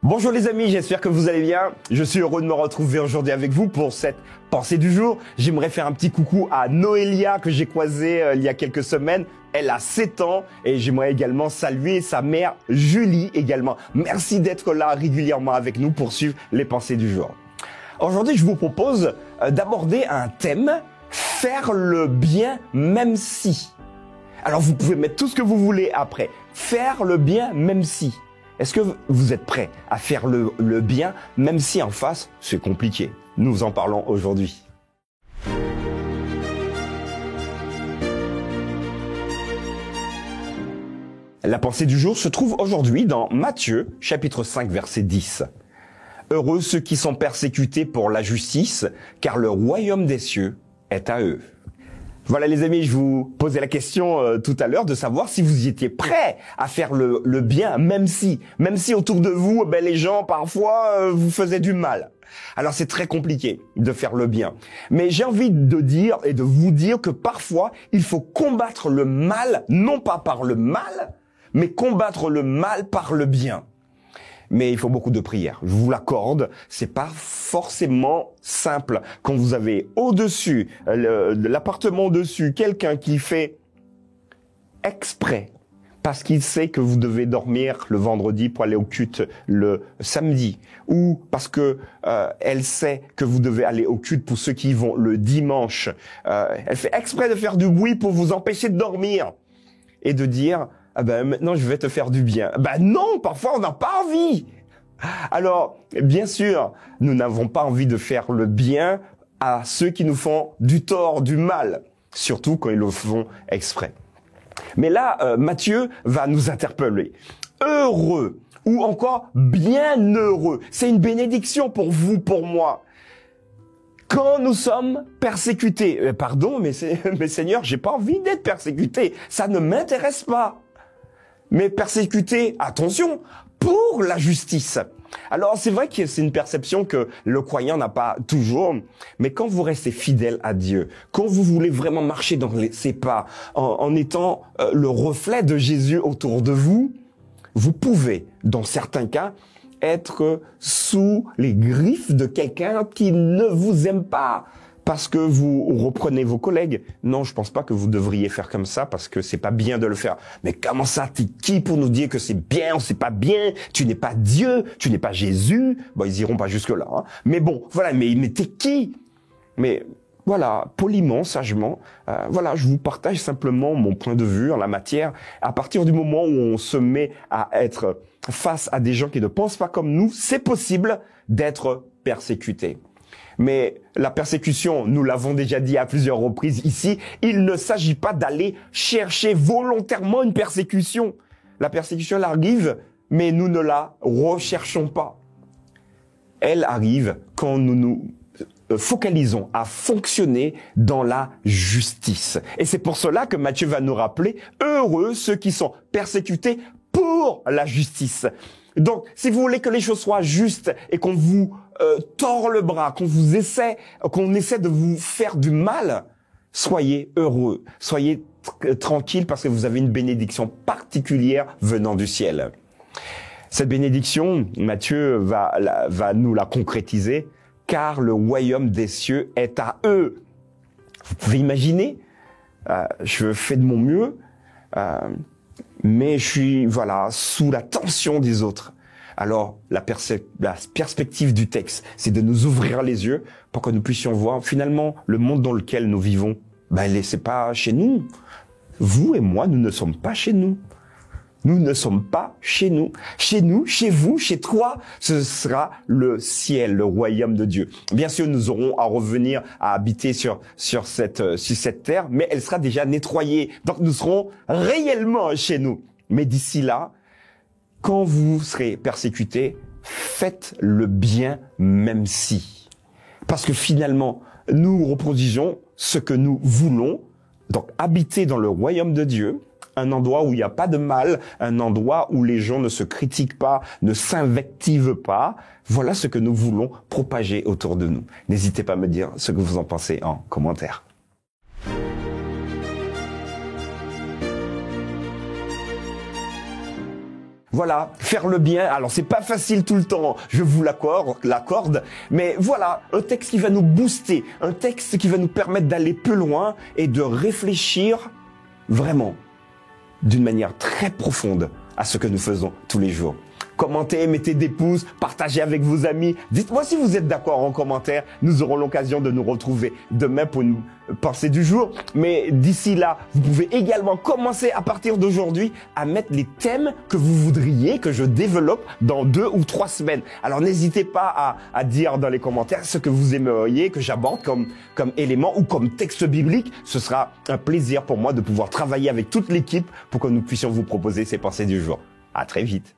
Bonjour les amis, j'espère que vous allez bien. Je suis heureux de me retrouver aujourd'hui avec vous pour cette pensée du jour. J'aimerais faire un petit coucou à Noélia que j'ai croisée il y a quelques semaines. Elle a 7 ans et j'aimerais également saluer sa mère Julie également. Merci d'être là régulièrement avec nous pour suivre les pensées du jour. Aujourd'hui, je vous propose d'aborder un thème, faire le bien même si. Alors vous pouvez mettre tout ce que vous voulez après. Faire le bien même si. Est-ce que vous êtes prêt à faire le bien, même si en face, c'est compliqué? Nous en parlons aujourd'hui. La pensée du jour se trouve aujourd'hui dans Matthieu, chapitre 5, verset 10. Heureux ceux qui sont persécutés pour la justice, car le royaume des cieux est à eux. Voilà les amis, je vous posais la question tout à l'heure de savoir si vous y étiez prêts à faire le bien, même si autour de vous, les gens parfois vous faisaient du mal. Alors c'est très compliqué de faire le bien. Mais j'ai envie de dire et de vous dire que parfois, il faut combattre le mal, non pas par le mal, mais combattre le mal par le bien. Mais il faut beaucoup de prières. Je vous l'accorde, c'est pas forcément simple. Quand vous avez au-dessus, l'appartement au-dessus, quelqu'un qui fait exprès, parce qu'il sait que vous devez dormir le vendredi pour aller au culte le samedi, ou parce que elle sait que vous devez aller au culte pour ceux qui y vont le dimanche. Elle fait exprès de faire du bruit pour vous empêcher de dormir et de dire maintenant je vais te faire du bien. Non, parfois on n'a pas envie. Alors, bien sûr, nous n'avons pas envie de faire le bien à ceux qui nous font du tort, du mal, surtout quand ils le font exprès. Mais là, Matthieu va nous interpeller. Heureux ou encore bienheureux. C'est une bénédiction pour vous, pour moi. Quand nous sommes persécutés, pardon, mais Seigneur, j'ai pas envie d'être persécuté. Ça ne m'intéresse pas. Mais persécuté, attention, pour la justice. Alors c'est vrai que c'est une perception que le croyant n'a pas toujours, mais quand vous restez fidèle à Dieu, quand vous voulez vraiment marcher dans ses pas, en étant le reflet de Jésus autour de vous, vous pouvez, dans certains cas, être sous les griffes de quelqu'un qui ne vous aime pas. Parce que vous reprenez vos collègues. Non, je pense pas que vous devriez faire comme ça parce que c'est pas bien de le faire. Mais comment ça, t'es qui pour nous dire que c'est bien, c'est pas bien? Tu n'es pas Dieu, tu n'es pas Jésus. Bon, ils iront pas jusque là. Hein. Mais bon, voilà. Mais t'es qui? Mais voilà, poliment, sagement. Je vous partage simplement mon point de vue en la matière. À partir du moment où on se met à être face à des gens qui ne pensent pas comme nous, c'est possible d'être persécuté. Mais la persécution, nous l'avons déjà dit à plusieurs reprises ici, il ne s'agit pas d'aller chercher volontairement une persécution. La persécution, elle arrive, mais nous ne la recherchons pas. Elle arrive quand nous nous focalisons à fonctionner dans la justice. Et c'est pour cela que Matthieu va nous rappeler, heureux ceux qui sont persécutés pour la justice. Donc, si vous voulez que les choses soient justes et qu'on vous tord le bras, qu'on essaie de vous faire du mal, soyez heureux, soyez tranquille parce que vous avez une bénédiction particulière venant du ciel. Cette bénédiction, Matthieu va nous la concrétiser, car le royaume des cieux est à eux. Vous pouvez imaginer, je fais de mon mieux, mais je suis sous la tension des autres. Alors, la perspective du texte, c'est de nous ouvrir les yeux pour que nous puissions voir finalement le monde dans lequel nous vivons. C'est pas chez nous. Vous et moi, nous ne sommes pas chez nous. Nous ne sommes pas chez nous. Chez nous, chez vous, chez toi, ce sera le ciel, le royaume de Dieu. Bien sûr, nous aurons à revenir à habiter sur cette terre, mais elle sera déjà nettoyée. Donc, nous serons réellement chez nous. Mais d'ici là, quand vous serez persécutés, faites le bien même si. Parce que finalement, nous reproduisons ce que nous voulons. Donc, habiter dans le royaume de Dieu, un endroit où il n'y a pas de mal, un endroit où les gens ne se critiquent pas, ne s'invectivent pas. Voilà ce que nous voulons propager autour de nous. N'hésitez pas à me dire ce que vous en pensez en commentaire. Voilà, faire le bien. Alors c'est pas facile tout le temps, je vous l'accorde, mais voilà, un texte qui va nous booster, un texte qui va nous permettre d'aller plus loin et de réfléchir vraiment d'une manière très profonde à ce que nous faisons tous les jours. Commentez, mettez des pouces, partagez avec vos amis. Dites-moi si vous êtes d'accord en commentaire. Nous aurons l'occasion de nous retrouver demain pour une pensée du jour. Mais d'ici là, vous pouvez également commencer à partir d'aujourd'hui à mettre les thèmes que vous voudriez que je développe dans 2 ou 3 semaines. Alors n'hésitez pas à dire dans les commentaires ce que vous aimeriez que j'aborde comme élément ou comme texte biblique. Ce sera un plaisir pour moi de pouvoir travailler avec toute l'équipe pour que nous puissions vous proposer ces pensées du jour. À très vite.